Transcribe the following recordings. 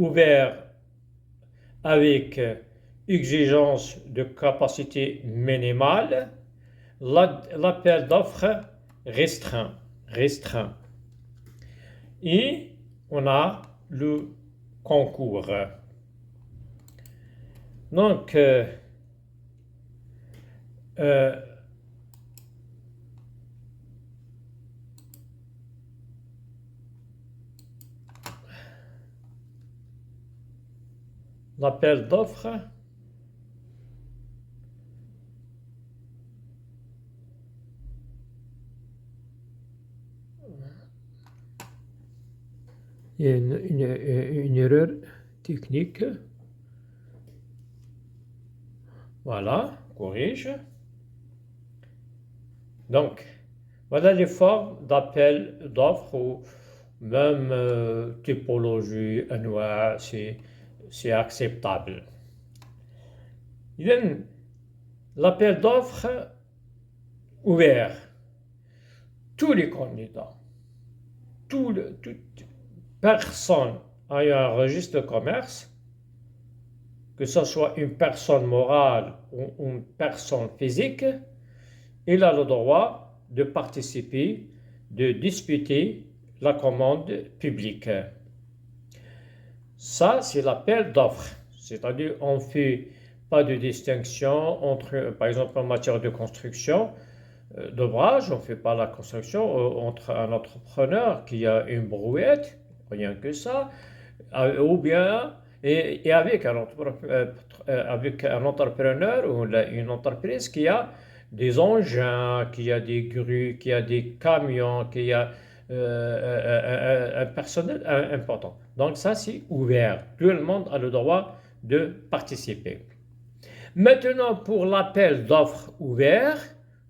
ouvert avec exigence de capacité minimale, l'appel d'offres restreint. Restreint. Et on a le concours. Donc, l'appel d'offres il y a une erreur technique. Voilà, corrige. Donc, voilà les formes d'appel d'offres ou même typologie, annuaire, c'est acceptable. L'appel d'offres ouvert. Tous les candidats, toute personne ayant un registre de commerce, que ce soit une personne morale ou une personne physique, il a le droit de participer, de disputer la commande publique. Ça, c'est l'appel d'offres. C'est-à-dire, on ne fait pas de distinction entre, par exemple, en matière de construction, d'ouvrage, on ne fait pas la construction entre un entrepreneur qui a une brouette, rien que ça, ou bien et avec un entrepreneur ou une entreprise qui a des engins, qui a des grues, qui a des camions, qui a un personnel important. Donc ça, c'est ouvert. Tout le monde a le droit de participer. Maintenant, pour l'appel d'offres ouvert,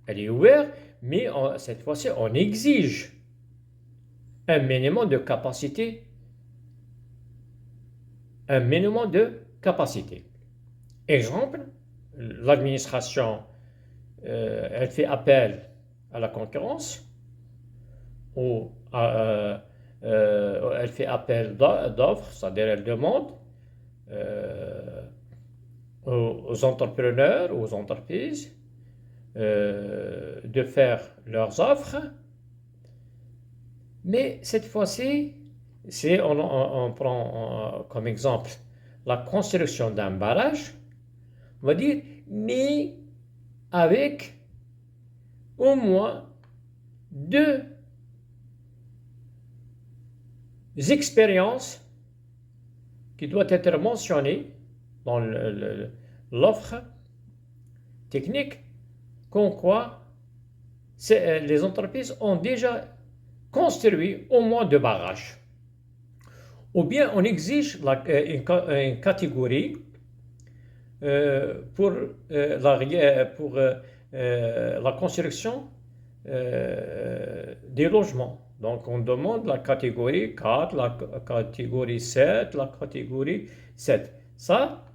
elle est ouverte, mais cette fois-ci, on exige un minimum de capacité. Un minimum de capacité. Exemple, l'administration, elle fait appel à la concurrence ou elle fait appel d'offres, c'est-à-dire elle demande aux entrepreneurs, aux entreprises de faire leurs offres, mais cette fois-ci, on prend comme exemple la construction d'un barrage, on va dire, mais avec au moins 2 expériences qui doivent être mentionnées dans l'offre technique, comme quoi les entreprises ont déjà construit au moins 2 barrages. Ou bien on exige une catégorie pour la construction des logements. Donc on demande la catégorie 4, la catégorie 7, la catégorie 7. Ça,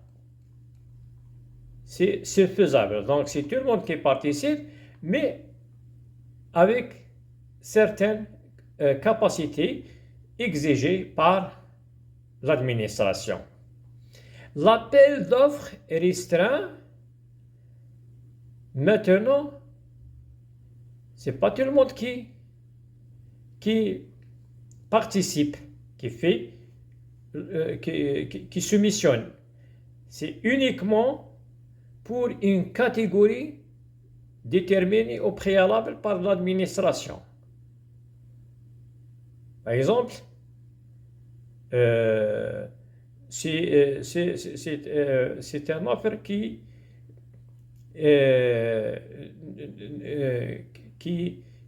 c'est faisable. Donc c'est tout le monde qui participe, mais avec certaines capacités exigées par l'administration. L'appel d'offres est restreint. Maintenant, ce n'est pas tout le monde qui participe, qui soumissionne. C'est uniquement pour une catégorie déterminée au préalable par l'administration. Par exemple, c'est une offre qui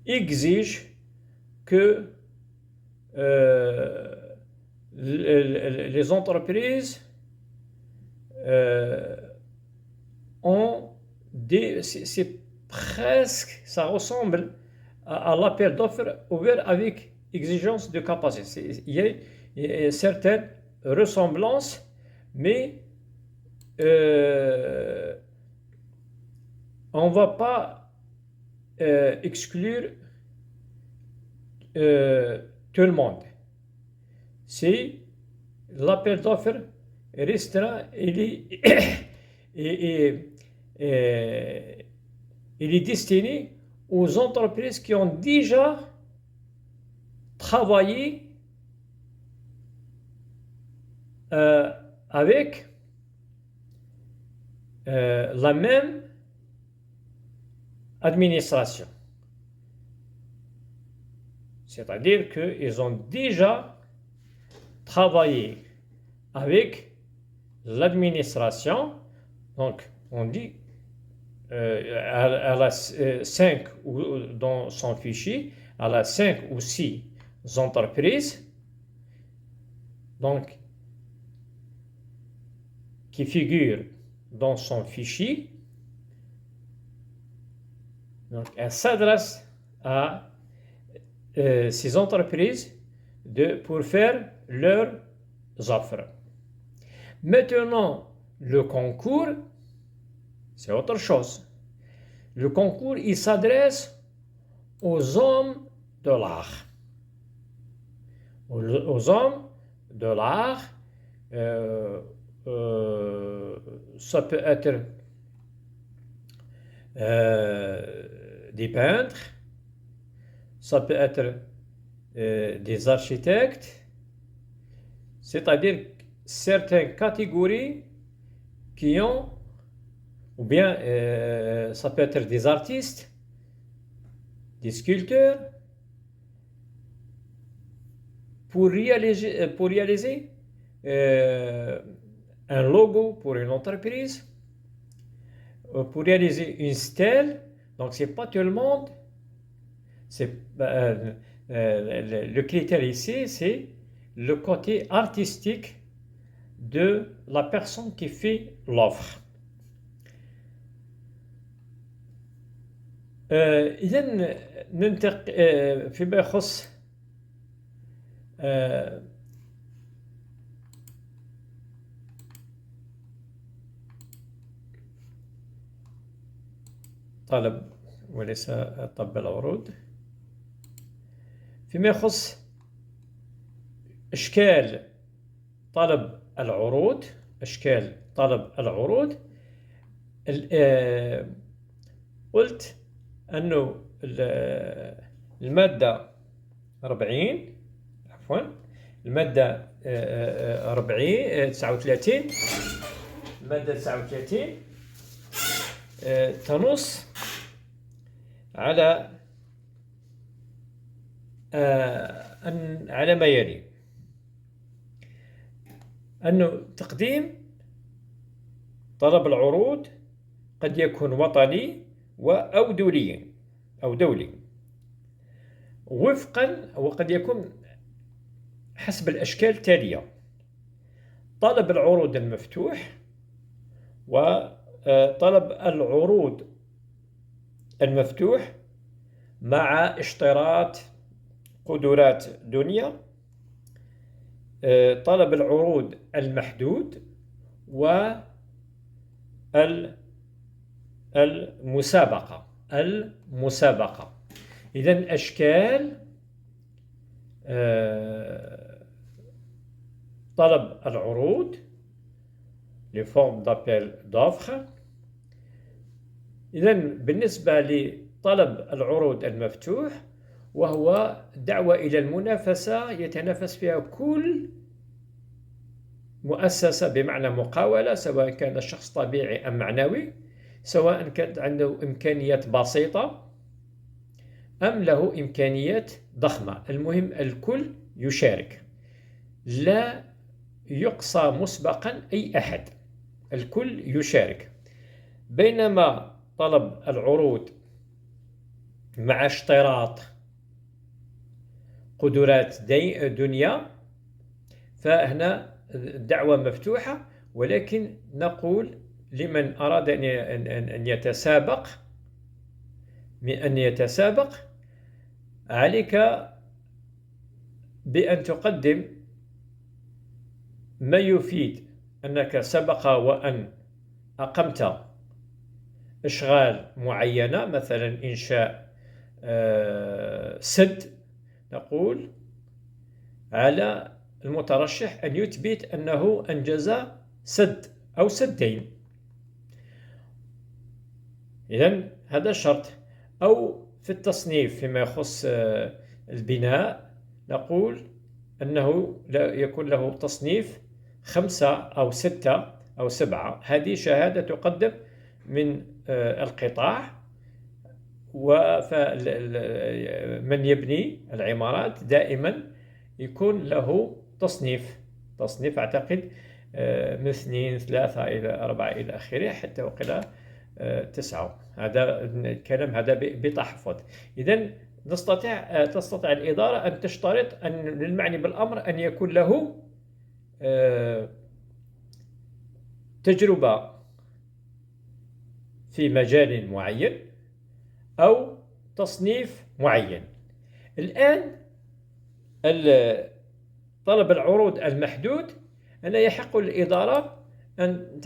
exige que les entreprises c'est presque, ça ressemble à l'appel d'offres ouvert avec exigence de capacité. Il y a certaines ressemblances, mais on ne va pas exclure tout le monde. C'est l'appel d'offres restera, et- et- il est destiné aux entreprises qui ont déjà travaillé euh, avec la même administration. C'est-à-dire qu'ils ont déjà travaillé avec l'administration. Donc, on dit elle a 5 dans son fichier, elle a 5 ou 6 entreprises donc, qui figurent dans son fichier. Donc, elle s'adresse à ces entreprises pour faire leurs offres. Maintenant, le concours, c'est autre chose. Le concours, il s'adresse aux hommes de l'art. Aux hommes de l'art, ça peut être des peintres, ça peut être des architectes, c'est-à-dire certaines catégories qui ont, ou bien ça peut être des artistes, des sculpteurs, pour réaliser un logo pour une entreprise, pour réaliser une stèle. Donc c'est pas tout le monde. Le critère ici, c'est le côté artistique de la personne qui fait l'offre. إذن فيما يخص طلب وليس طب العروض، فيما يخص أشكال طلب العروض، قلت أنه المادة 40 عفوا المادة 39 المادة 39 تنص على على ما يلي: أنه تقديم طلب العروض قد يكون وطني أو دولي وفقا، وقد يكون حسب الأشكال التالية: طلب العروض المفتوح، وطلب العروض المفتوح مع اشتراط قدرات دنيا، طلب العروض المحدود، المسابقة. إذن أشكال طلب العروض، les formes d'appel d'offres. إذن بالنسبة لطلب العروض المفتوح، وهو دعوة إلى المنافسة يتنافس فيها كل مؤسسة، بمعنى مقاولة، سواء كان الشخص طبيعي أم معنوي، سواء كانت عنده إمكانيات بسيطة أم له إمكانيات ضخمة. المهم الكل يشارك، لا يقصى مسبقا أي أحد، الكل يشارك. بينما طلب العروض مع اشتراط قدرات دنيا، فهنا الدعوة مفتوحة، ولكن نقول لمن أراد أن يتسابق عليك بأن تقدم ما يفيد أنك سبق وأن أقمت أشغال معينة، مثلا إنشاء سد، نقول على المترشح أن يثبت أنه أنجز سد أو سدين. إذن هذا شرط. أو في التصنيف فيما يخص البناء نقول أنه يكون له تصنيف 5 أو 6 أو 7. هذه شهادة تقدم من القطاع، ومن يبني العمارات دائما يكون له تصنيف أعتقد من 2 3 إلى 4 إلى آخره حتى وقيل 9. هذا الكلام هذا بتحفظ. إذن تستطيع الإدارة أن تشترط أن للمعني بالأمر أن يكون له تجربة في مجال معين أو تصنيف معين. الآن طلب العروض المحدود أن يحق للإدارة أن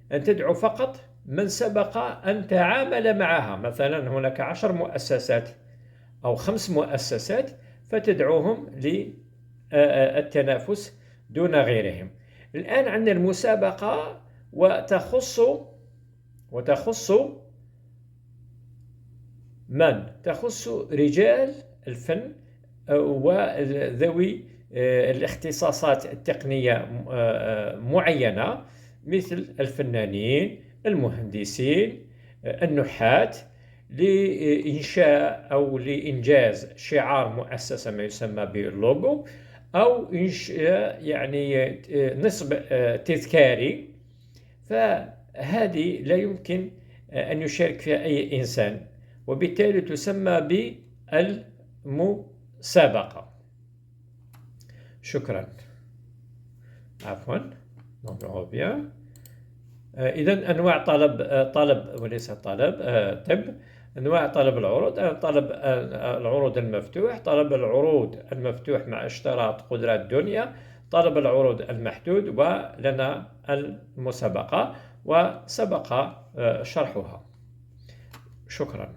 تدعو فقط من سبق أن تعامل معها. مثلا هناك 10 مؤسسات أو 5 مؤسسات، فتدعوهم للتنافس دون غيرهم. الآن عندنا المسابقة وتخص من؟ تخص رجال الفن وذوي الاختصاصات التقنية معينة، مثل الفنانين، المهندسين، النحات، لإنشاء أو لإنجاز شعار مؤسسة ما يسمى باللوجو، أو إنشاء يعني نصب تذكاري. فهذه لا يمكن أن يشارك فيها أي إنسان، وبالتالي تسمى بالمسابقة. شكرا. عفوا. إذا أنواع طلب وليس طلب طب. أنواع طلب العروض: طلب العروض المفتوح، طلب العروض المفتوح مع اشتراط قدرات دنيا، طلب العروض المحدود، ولنا المسابقة وسبق شرحها. شكرا.